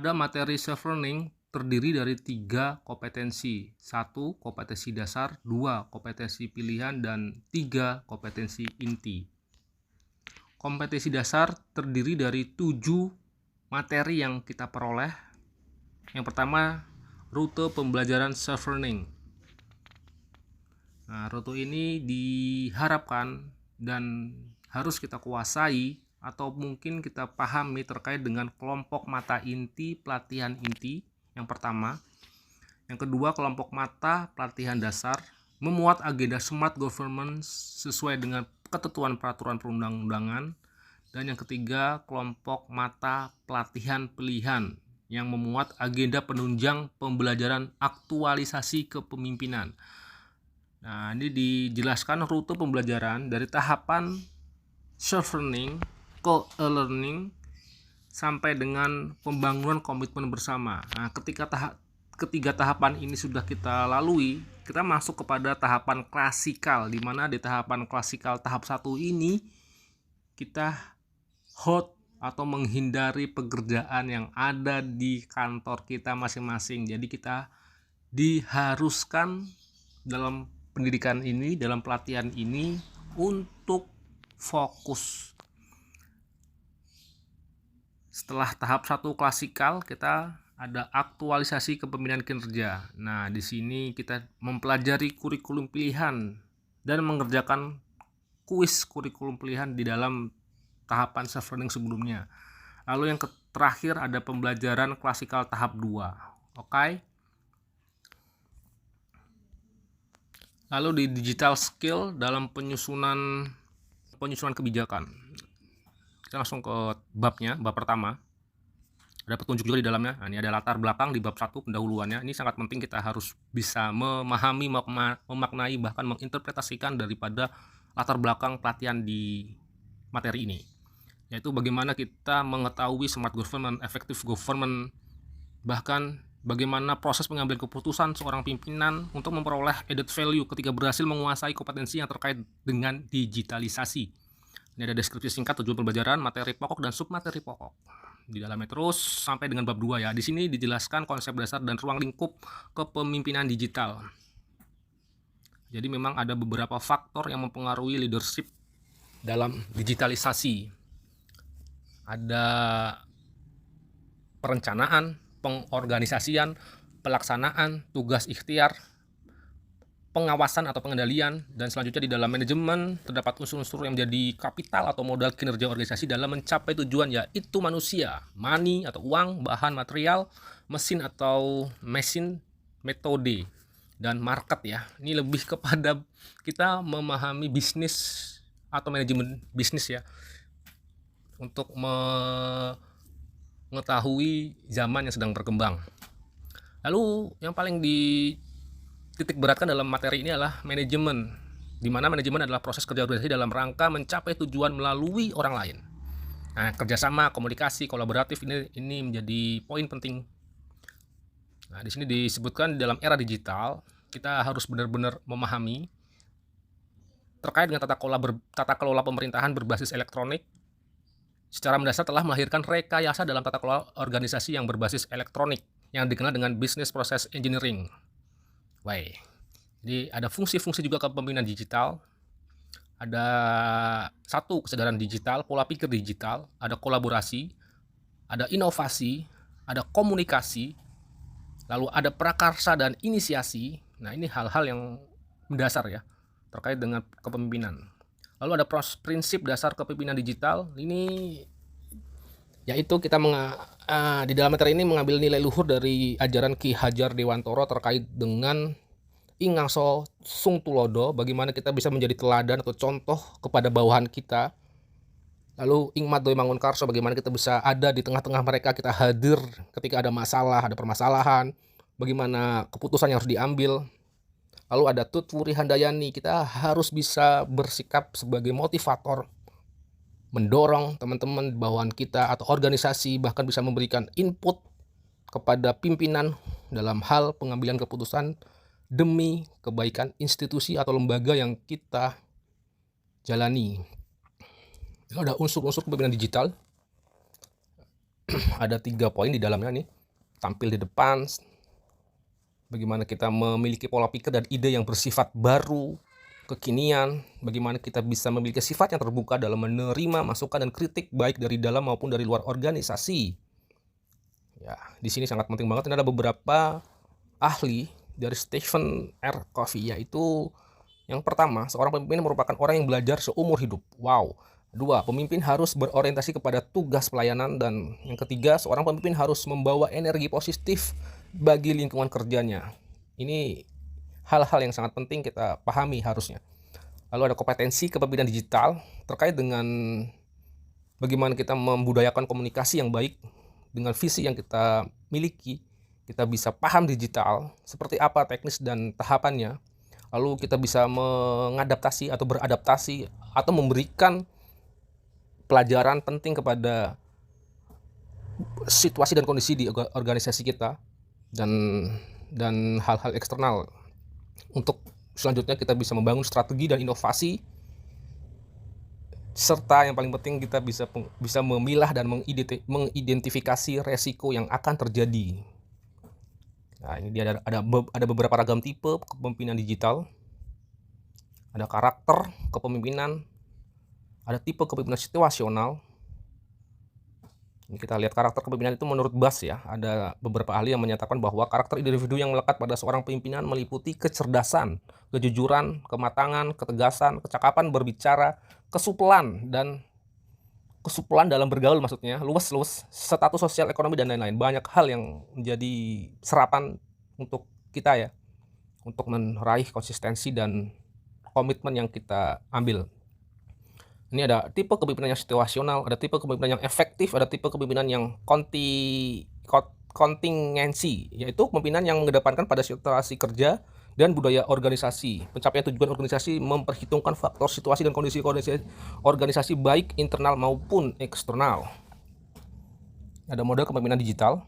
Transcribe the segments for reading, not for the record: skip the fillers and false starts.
Ada materi self-learning terdiri dari 3 kompetensi. 1 kompetensi dasar, 2 kompetensi pilihan, dan 3 kompetensi inti. Kompetensi dasar terdiri dari 7 materi yang kita peroleh. Yang pertama, rute pembelajaran self-learning. Nah, rute ini diharapkan dan harus kita kuasai atau mungkin kita pahami terkait dengan kelompok mata inti pelatihan inti yang pertama. Yang kedua, kelompok mata pelatihan dasar memuat agenda smart governance sesuai dengan ketentuan peraturan perundang-undangan. Dan yang ketiga, kelompok mata pelatihan pilihan yang memuat agenda penunjang pembelajaran aktualisasi kepemimpinan. Nah, ini dijelaskan rute pembelajaran dari tahapan self-learning ke e-learning sampai dengan pembangunan komitmen bersama. Nah, ketiga tahapan ini sudah kita lalui, kita masuk kepada tahapan klasikal, di mana di tahapan klasikal tahap 1 ini kita hot atau menghindari pekerjaan yang ada di kantor kita masing-masing. Jadi kita diharuskan dalam pendidikan ini, dalam pelatihan ini untuk fokus. Setelah tahap 1 klasikal, kita ada aktualisasi kepemimpinan kinerja. Nah, di sini kita mempelajari kurikulum pilihan dan mengerjakan kuis kurikulum pilihan di dalam tahapan self-learning sebelumnya. Lalu yang terakhir ada pembelajaran klasikal tahap 2. Oke. Lalu di digital skill dalam penyusunan kebijakan. Kita langsung ke babnya, bab pertama. Ada petunjuk juga di dalamnya. Nah, ini ada latar belakang di bab 1 pendahuluannya. Ini sangat penting, kita harus bisa memahami, memaknai, bahkan menginterpretasikan daripada latar belakang pelatihan di materi ini. Yaitu bagaimana kita mengetahui smart government, effective government, bahkan bagaimana proses pengambilan keputusan seorang pimpinan untuk memperoleh added value ketika berhasil menguasai kompetensi yang terkait dengan digitalisasi. Ini ada deskripsi singkat tujuan pembelajaran, materi pokok dan submateri pokok. Di dalamnya terus sampai dengan bab 2 ya. Di sini dijelaskan konsep dasar dan ruang lingkup kepemimpinan digital. Jadi memang ada beberapa faktor yang mempengaruhi leadership dalam digitalisasi. Ada perencanaan, pengorganisasian, pelaksanaan, tugas ikhtiar, pengawasan atau pengendalian, dan selanjutnya di dalam manajemen terdapat unsur-unsur yang menjadi kapital atau modal kinerja organisasi dalam mencapai tujuan, yaitu manusia, money atau uang, bahan material, mesin atau mesin, metode, dan market ya. Ini lebih kepada kita memahami bisnis atau manajemen bisnis ya, untuk mengetahui zaman yang sedang berkembang. Lalu yang paling titik beratkan dalam materi ini adalah manajemen, di mana manajemen adalah proses kerja organisasi dalam rangka mencapai tujuan melalui orang lain. Nah, kerjasama, komunikasi, kolaboratif ini menjadi poin penting. Nah, di sini disebutkan dalam era digital kita harus benar-benar memahami terkait dengan tata kelola pemerintahan berbasis elektronik. Secara mendasar telah melahirkan rekayasa dalam tata kelola organisasi yang berbasis elektronik yang dikenal dengan business process engineering. Baik, jadi ada fungsi-fungsi juga kepemimpinan digital. Ada 1 kesadaran digital, pola pikir digital, ada kolaborasi, ada inovasi, ada komunikasi, lalu ada prakarsa dan inisiasi. Nah, ini hal-hal yang mendasar ya terkait dengan kepemimpinan. Lalu ada prinsip dasar kepemimpinan digital. Ini yaitu kita di dalam materi ini mengambil nilai luhur dari ajaran Ki Hajar Dewantara terkait dengan Ingangso Sungtulodo, bagaimana kita bisa menjadi teladan atau contoh kepada bawahan kita. Lalu Ingmat Doi Mangunkarso, bagaimana kita bisa ada di tengah-tengah mereka, kita hadir ketika ada masalah, ada permasalahan, bagaimana keputusan yang harus diambil. Lalu ada Tutwuri Handayani, kita harus bisa bersikap sebagai motivator, mendorong teman-teman bawahan kita atau organisasi, bahkan bisa memberikan input kepada pimpinan dalam hal pengambilan keputusan demi kebaikan institusi atau lembaga yang kita jalani. Lalu ada unsur-unsur kepemimpinan digital. Ada 3 poin di dalamnya nih, tampil di depan, bagaimana kita memiliki pola pikir dan ide yang bersifat baru, kekinian, bagaimana kita bisa memiliki sifat yang terbuka dalam menerima masukan dan kritik baik dari dalam maupun dari luar organisasi. Ya, di sini sangat penting banget. Ini ada beberapa ahli dari Stephen R. Covey, yaitu yang pertama, seorang pemimpin merupakan orang yang belajar seumur hidup. Wow. 2, pemimpin harus berorientasi kepada tugas pelayanan. Dan yang ketiga, seorang pemimpin harus membawa energi positif bagi lingkungan kerjanya. Ini hal-hal yang sangat penting kita pahami harusnya. Lalu ada kompetensi kepemimpinan digital terkait dengan bagaimana kita membudayakan komunikasi yang baik dengan visi yang kita miliki. Kita bisa paham digital, seperti apa teknis dan tahapannya. Lalu kita bisa mengadaptasi atau beradaptasi atau memberikan pelajaran penting kepada situasi dan kondisi di organisasi kita dan hal-hal eksternal. Untuk selanjutnya kita bisa membangun strategi dan inovasi, serta yang paling penting kita bisa memilah dan mengidentifikasi resiko yang akan terjadi. Nah, ini dia ada beberapa ragam tipe kepemimpinan digital. Ada karakter kepemimpinan, ada tipe kepemimpinan situasional. Ini kita lihat karakter kepemimpinan itu menurut Bass ya. Ada beberapa ahli yang menyatakan bahwa karakter individu yang melekat pada seorang pimpinan meliputi kecerdasan, kejujuran, kematangan, ketegasan, kecakapan berbicara, kesupelan dalam bergaul, maksudnya luwes, status sosial, ekonomi, dan lain-lain. Banyak hal yang menjadi serapan untuk kita ya, untuk meraih konsistensi dan komitmen yang kita ambil. Ini ada tipe kepemimpinan yang situasional, ada tipe kepemimpinan yang efektif, ada tipe kepemimpinan yang kontingensi, yaitu kepemimpinan yang mengedepankan pada situasi kerja dan budaya organisasi. Pencapaian tujuan organisasi memperhitungkan faktor situasi dan kondisi organisasi baik internal maupun eksternal. Ada model kepemimpinan digital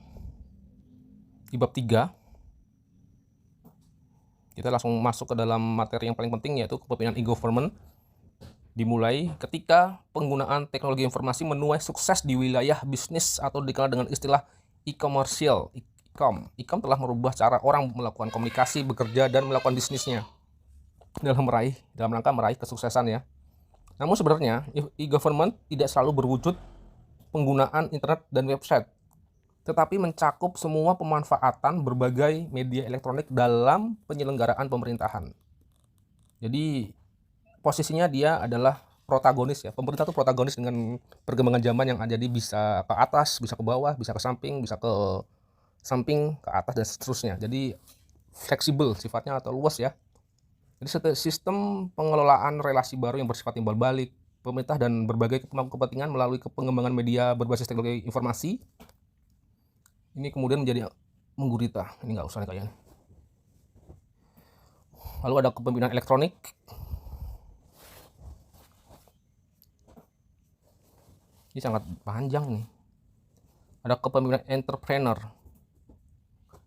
di bab 3. Kita langsung masuk ke dalam materi yang paling penting, yaitu kepemimpinan e-government. Dimulai ketika penggunaan teknologi informasi menuai sukses di wilayah bisnis atau dikenal dengan istilah e-commercial. E-com telah merubah cara orang melakukan komunikasi, bekerja, dan melakukan bisnisnya dalam rangka meraih kesuksesan ya. Namun sebenarnya e-government tidak selalu berwujud penggunaan internet dan website, tetapi mencakup semua pemanfaatan berbagai media elektronik dalam penyelenggaraan pemerintahan. Jadi posisinya dia adalah protagonis ya. Pemerintah itu protagonis dengan perkembangan zaman yang ada, jadi bisa ke atas, bisa ke bawah, bisa ke samping, ke atas, dan seterusnya. Jadi fleksibel sifatnya atau luas ya. Jadi sistem pengelolaan relasi baru yang bersifat timbal balik, pemerintah dan berbagai kepentingan melalui pengembangan media berbasis teknologi informasi. Ini kemudian menjadi menggurita. Ini nggak usah nih kayaknya. Lalu ada kepemimpinan elektronik. Ini sangat panjang nih. Ada kepemimpinan entrepreneur.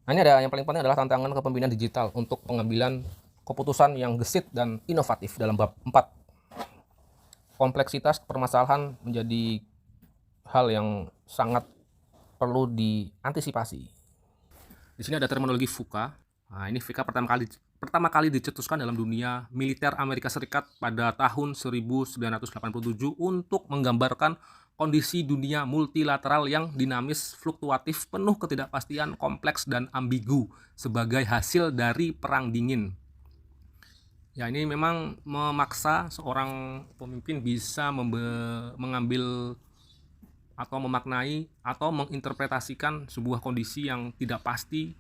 Nah, ini ada yang paling penting adalah tantangan kepemimpinan digital untuk pengambilan keputusan yang gesit dan inovatif dalam bab 4. Kompleksitas permasalahan menjadi hal yang sangat perlu diantisipasi. Di sini ada terminologi VUCA. Nah, ini VUCA pertama kali dicetuskan dalam dunia militer Amerika Serikat pada tahun 1987 untuk menggambarkan kondisi dunia multilateral yang dinamis, fluktuatif, penuh ketidakpastian, kompleks, dan ambigu sebagai hasil dari Perang Dingin. Ya, ini memang memaksa seorang pemimpin bisa mengambil atau memaknai atau menginterpretasikan sebuah kondisi yang tidak pasti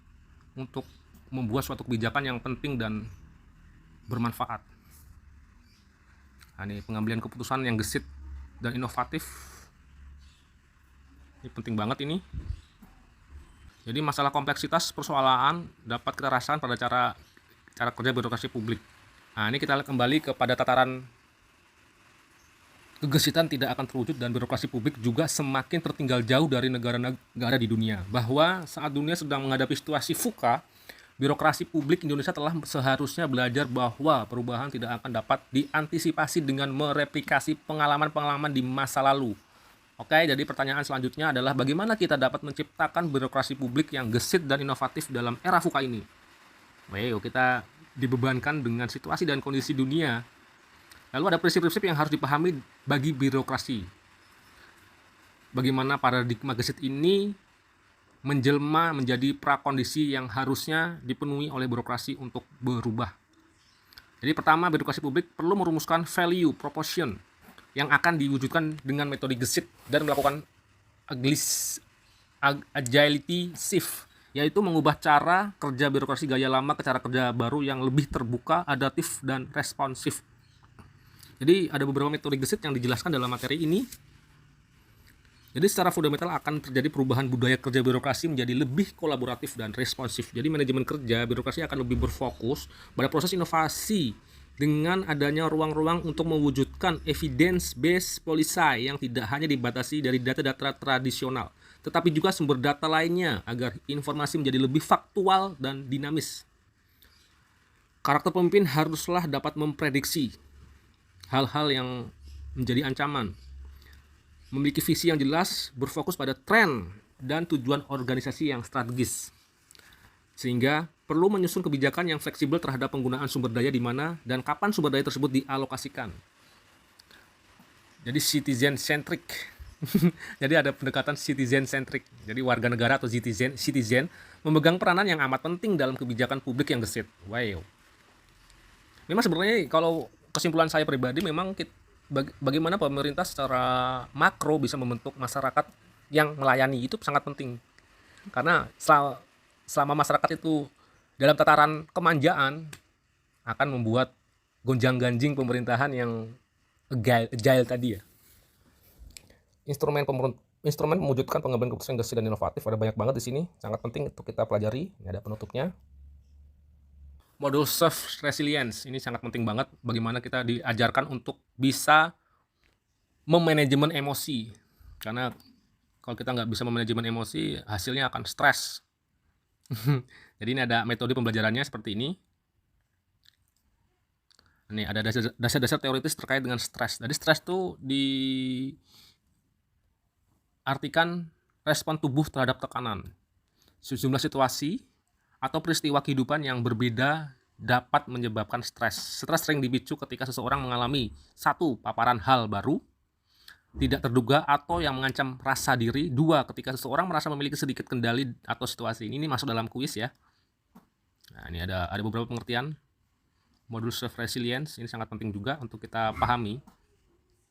untuk membuat suatu kebijakan yang penting dan bermanfaat. Nah, ini pengambilan keputusan yang gesit dan inovatif. Ini penting banget ini. Jadi masalah kompleksitas persoalan dapat kita rasakan pada cara kerja birokrasi publik. Nah, ini kita kembali kepada tataran kegesitan tidak akan terwujud dan birokrasi publik juga semakin tertinggal jauh dari negara-negara di dunia. Bahwa saat dunia sedang menghadapi situasi VUCA, birokrasi publik Indonesia telah seharusnya belajar bahwa perubahan tidak akan dapat diantisipasi dengan mereplikasi pengalaman-pengalaman di masa lalu. Oke, jadi pertanyaan selanjutnya adalah bagaimana kita dapat menciptakan birokrasi publik yang gesit dan inovatif dalam era VUCA ini? Wow, kita dibebankan dengan situasi dan kondisi dunia. Lalu ada prinsip-prinsip yang harus dipahami bagi birokrasi. Bagaimana paradigma gesit ini menjelma menjadi prakondisi yang harusnya dipenuhi oleh birokrasi untuk berubah. Jadi pertama, birokrasi publik perlu merumuskan value proposition yang akan diwujudkan dengan metode gesit dan melakukan agility shift, yaitu mengubah cara kerja birokrasi gaya lama ke cara kerja baru yang lebih terbuka, adaptif, dan responsif. Jadi ada beberapa metode gesit yang dijelaskan dalam materi ini. Jadi secara fundamental akan terjadi perubahan budaya kerja birokrasi menjadi lebih kolaboratif dan responsif. Jadi manajemen kerja birokrasi akan lebih berfokus pada proses inovasi dengan adanya ruang-ruang untuk mewujudkan evidence-based policy yang tidak hanya dibatasi dari data-data tradisional, tetapi juga sumber data lainnya agar informasi menjadi lebih faktual dan dinamis. Karakter pemimpin haruslah dapat memprediksi hal-hal yang menjadi ancaman, memiliki visi yang jelas, berfokus pada tren dan tujuan organisasi yang strategis, sehingga perlu menyusun kebijakan yang fleksibel terhadap penggunaan sumber daya di mana dan kapan sumber daya tersebut dialokasikan. Jadi citizen centric. Jadi ada pendekatan citizen centric. Jadi warga negara atau citizen memegang peranan yang amat penting dalam kebijakan publik yang gesit. Wow. Memang sebenarnya kalau kesimpulan saya pribadi memang bagaimana pemerintah secara makro bisa membentuk masyarakat yang melayani itu sangat penting. Karena selama masyarakat itu dalam tataran kemanjaan akan membuat gonjang-ganjing pemerintahan yang agile tadi ya. Instrumen mewujudkan pengambilan keputusan gesit dan inovatif ada banyak banget di sini, sangat penting untuk kita pelajari. Ini ada penutupnya. Modul self resilience ini sangat penting banget, bagaimana kita diajarkan untuk bisa memanajemen emosi. Karena kalau kita nggak bisa memanajemen emosi, hasilnya akan stres. Jadi ini ada metode pembelajarannya seperti ini. Ini ada dasar-dasar teoritis terkait dengan stres. Jadi stres itu diartikan respon tubuh terhadap tekanan. Sejumlah situasi atau peristiwa kehidupan yang berbeda dapat menyebabkan stres. Stres sering dipicu ketika seseorang mengalami satu, paparan hal baru tidak terduga atau yang mengancam rasa diri. Dua, ketika seseorang merasa memiliki sedikit kendali atau situasi. Ini masuk dalam kuis ya. Nah, ini ada beberapa pengertian. Modul self resilience ini sangat penting juga untuk kita pahami.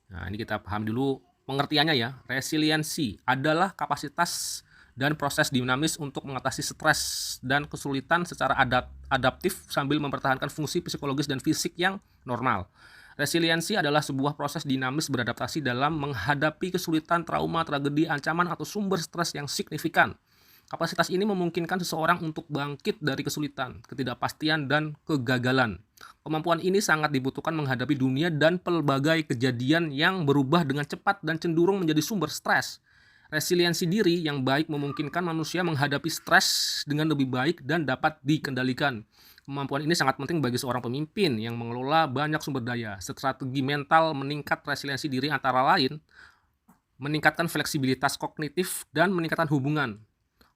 Nah, ini kita paham dulu pengertiannya ya. Resiliensi adalah kapasitas dan proses dinamis untuk mengatasi stres dan kesulitan secara adaptif sambil mempertahankan fungsi psikologis dan fisik yang normal. Resiliensi adalah sebuah proses dinamis beradaptasi dalam menghadapi kesulitan, trauma, tragedi, ancaman, atau sumber stres yang signifikan. Kapasitas ini memungkinkan seseorang untuk bangkit dari kesulitan, ketidakpastian, dan kegagalan. Kemampuan ini sangat dibutuhkan menghadapi dunia dan pelbagai kejadian yang berubah dengan cepat dan cenderung menjadi sumber stres. Resiliensi diri yang baik memungkinkan manusia menghadapi stres dengan lebih baik dan dapat dikendalikan. Kemampuan ini sangat penting bagi seorang pemimpin yang mengelola banyak sumber daya. Strategi mental meningkat resiliensi diri antara lain meningkatkan fleksibilitas kognitif dan meningkatkan hubungan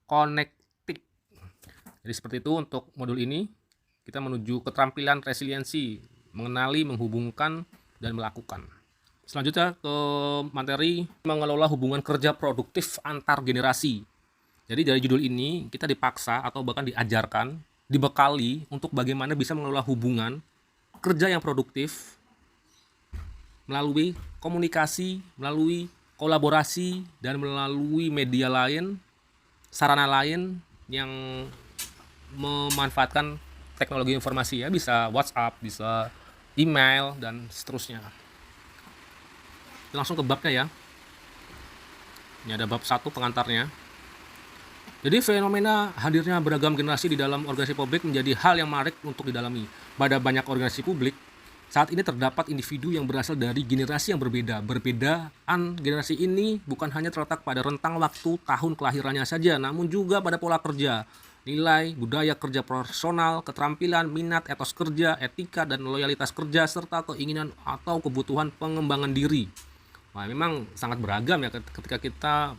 konektif. Jadi seperti itu untuk modul ini. Kita menuju keterampilan resiliensi, mengenali, menghubungkan, dan melakukan. Selanjutnya ke materi mengelola hubungan kerja produktif antar generasi. Jadi dari judul ini kita dipaksa atau bahkan diajarkan, dibekali untuk bagaimana bisa mengelola hubungan kerja yang produktif melalui komunikasi, melalui kolaborasi, dan melalui media lain, sarana lain yang memanfaatkan teknologi informasi ya, bisa WhatsApp, bisa email, dan seterusnya. Langsung ke babnya ya. Ini ada bab 1 pengantarnya. Jadi fenomena hadirnya beragam generasi di dalam organisasi publik menjadi hal yang menarik untuk didalami. Pada banyak organisasi publik, saat ini terdapat individu yang berasal dari generasi yang berbeda. Perbedaan generasi ini bukan hanya terletak pada rentang waktu tahun kelahirannya saja, namun juga pada pola kerja, nilai, budaya kerja personal, keterampilan, minat, etos kerja, etika, dan loyalitas kerja, serta keinginan atau kebutuhan pengembangan diri. Nah, memang sangat beragam ya ketika kita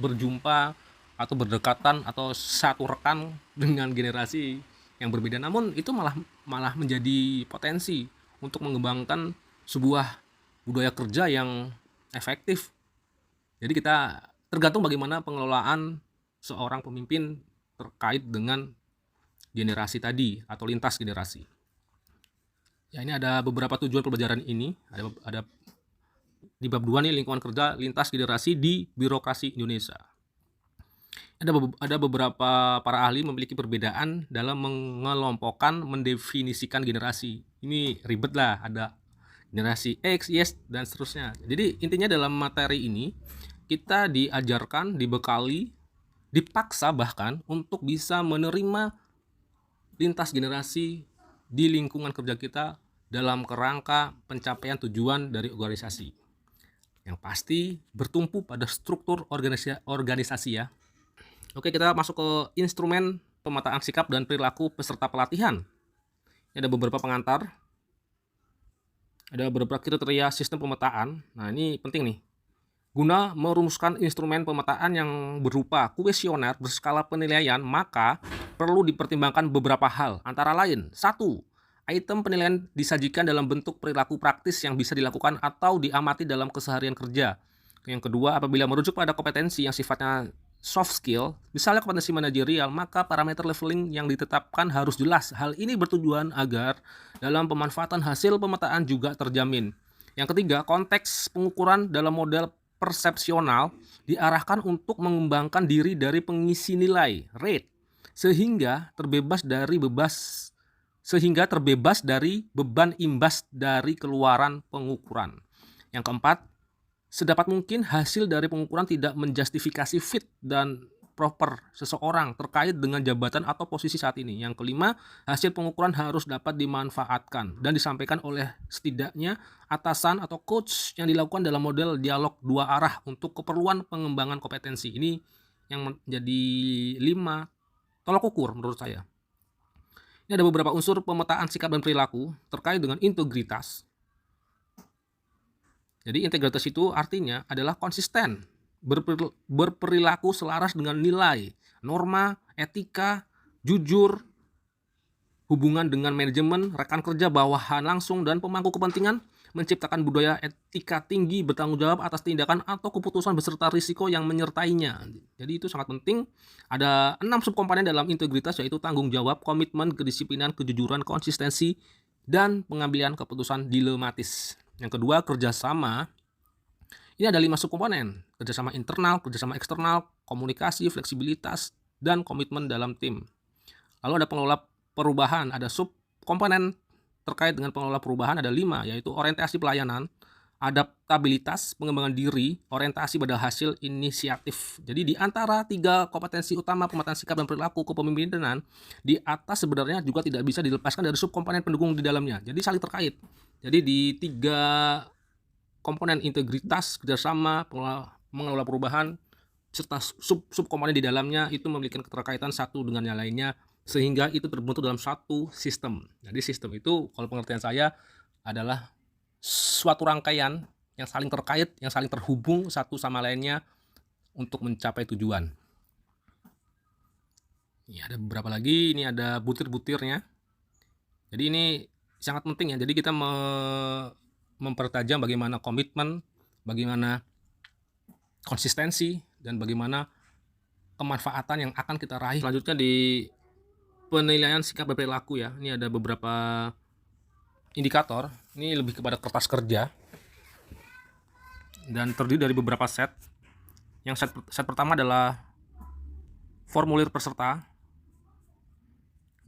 berjumpa atau berdekatan atau satu rekan dengan generasi yang berbeda. Namun itu malah malah menjadi potensi untuk mengembangkan sebuah budaya kerja yang efektif. Jadi kita tergantung bagaimana pengelolaan seorang pemimpin terkait dengan generasi tadi atau lintas generasi. Ya, ini ada beberapa tujuan pembelajaran ini. Ada di bab 2 nih, lingkungan kerja lintas generasi di birokrasi Indonesia. Ada beberapa para ahli memiliki perbedaan dalam mengelompokkan, mendefinisikan generasi. Ini ribet lah, ada generasi X, Y, dan seterusnya. Jadi intinya dalam materi ini kita diajarkan, dibekali, dipaksa bahkan untuk bisa menerima lintas generasi di lingkungan kerja kita dalam kerangka pencapaian tujuan dari organisasi. Yang pasti bertumpu pada struktur organisasi ya. Oke, kita masuk ke instrumen pemetaan sikap dan perilaku peserta pelatihan. Ini ada beberapa pengantar. Ada beberapa kriteria sistem pemetaan. Nah, ini penting nih. Guna merumuskan instrumen pemetaan yang berupa kuesioner berskala penilaian, maka perlu dipertimbangkan beberapa hal. Antara lain, 1. Item penilaian disajikan dalam bentuk perilaku praktis yang bisa dilakukan atau diamati dalam keseharian kerja. Yang kedua, apabila merujuk pada kompetensi yang sifatnya soft skill, misalnya kompetensi manajerial, maka parameter leveling yang ditetapkan harus jelas. Hal ini bertujuan agar dalam pemanfaatan hasil pemetaan juga terjamin. Yang ketiga, konteks pengukuran dalam model persepsional diarahkan untuk mengembangkan diri dari pengisi nilai, rate, sehingga terbebas dari beban imbas dari keluaran pengukuran. Yang keempat, sedapat mungkin hasil dari pengukuran tidak menjustifikasi fit dan proper seseorang terkait dengan jabatan atau posisi saat ini. Yang kelima, hasil pengukuran harus dapat dimanfaatkan dan disampaikan oleh setidaknya atasan atau coach yang dilakukan dalam model dialog dua arah untuk keperluan pengembangan kompetensi. Ini yang menjadi 5 tolok ukur menurut saya. Ini ada beberapa unsur pemetaan sikap dan perilaku terkait dengan integritas. Jadi integritas itu artinya adalah konsisten, berperilaku selaras dengan nilai, norma, etika, jujur, hubungan dengan manajemen, rekan kerja, bawahan langsung, dan pemangku kepentingan, menciptakan budaya etika tinggi, bertanggung jawab atas tindakan atau keputusan beserta risiko yang menyertainya. Jadi itu sangat penting. Ada 6 subkomponen dalam integritas, yaitu tanggung jawab, komitmen, kedisiplinan, kejujuran, konsistensi, dan pengambilan keputusan dilematis. Yang kedua, kerjasama. Ini ada 5 subkomponen: kerjasama internal, kerjasama eksternal, komunikasi, fleksibilitas, dan komitmen dalam tim. Lalu ada pengelola perubahan, ada subkomponen terkait dengan pengelola perubahan, ada 5, yaitu orientasi pelayanan, adaptabilitas, pengembangan diri, orientasi pada hasil inisiatif. Jadi di antara 3 kompetensi utama pemetaan sikap dan perilaku kepemimpinan di atas sebenarnya juga tidak bisa dilepaskan dari subkomponen pendukung di dalamnya. Jadi saling terkait. Jadi di 3 komponen integritas, kerjasama, mengelola perubahan, serta subkomponen di dalamnya itu memiliki keterkaitan satu dengan yang lainnya, sehingga itu terbentuk dalam satu sistem. Jadi sistem itu kalau pengertian saya adalah suatu rangkaian yang saling terkait, yang saling terhubung satu sama lainnya untuk mencapai tujuan. Ini ada beberapa lagi, ini ada butir-butirnya. Jadi ini sangat penting ya. Jadi kita mempertajam bagaimana komitmen, bagaimana konsistensi, dan bagaimana kemanfaatan yang akan kita raih. Selanjutnya di penilaian sikap dan perilaku ya. Ini ada beberapa indikator. Ini lebih kepada kertas kerja dan terdiri dari beberapa set. Yang set pertama adalah formulir peserta.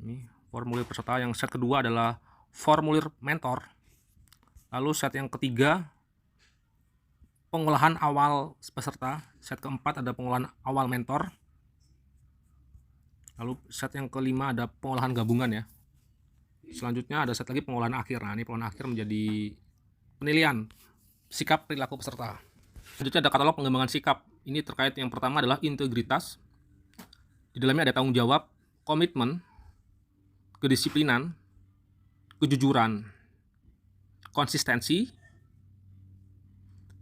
Ini formulir peserta. Yang set kedua adalah formulir mentor. Lalu set yang ketiga pengolahan awal peserta. Set keempat ada pengolahan awal mentor. Lalu set yang kelima ada pengolahan gabungan ya. Selanjutnya ada set lagi pengolahan akhir. Nah, ini pengolahan akhir menjadi penilaian sikap perilaku peserta. Selanjutnya ada katalog pengembangan sikap. Ini terkait yang pertama adalah integritas. Di dalamnya ada tanggung jawab, komitmen, kedisiplinan, kejujuran, konsistensi,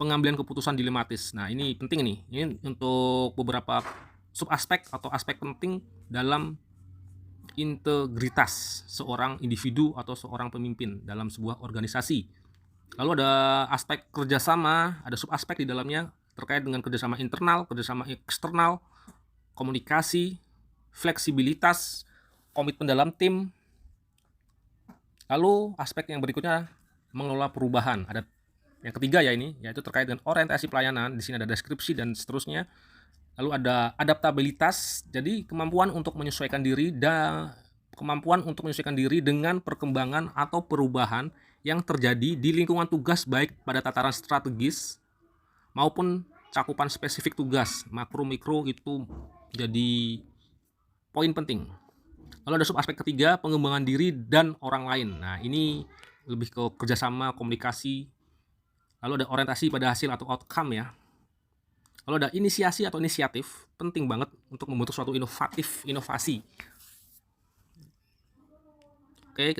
pengambilan keputusan dilematis. Nah, ini penting nih. Ini untuk beberapa subaspek atau aspek penting dalam integritas seorang individu atau seorang pemimpin dalam sebuah organisasi. Lalu ada aspek kerjasama, ada subaspek di dalamnya terkait dengan kerjasama internal, kerjasama eksternal, komunikasi, fleksibilitas, komitmen dalam tim. Lalu aspek yang berikutnya mengelola perubahan. Ada yang ketiga ya ini, yaitu terkait dengan orientasi pelayanan. Di sini ada deskripsi dan seterusnya. Lalu ada adaptabilitas, jadi kemampuan untuk menyesuaikan diri dengan perkembangan atau perubahan yang terjadi di lingkungan tugas, baik pada tataran strategis maupun cakupan spesifik tugas, makro mikro, itu jadi poin penting. Lalu ada subaspek ketiga, pengembangan diri dan orang lain. Nah, ini lebih ke kerjasama, komunikasi. Lalu ada orientasi pada hasil atau outcome ya. Lalu ada inisiasi atau inisiatif, penting banget untuk membentuk suatu inovasi. Oke,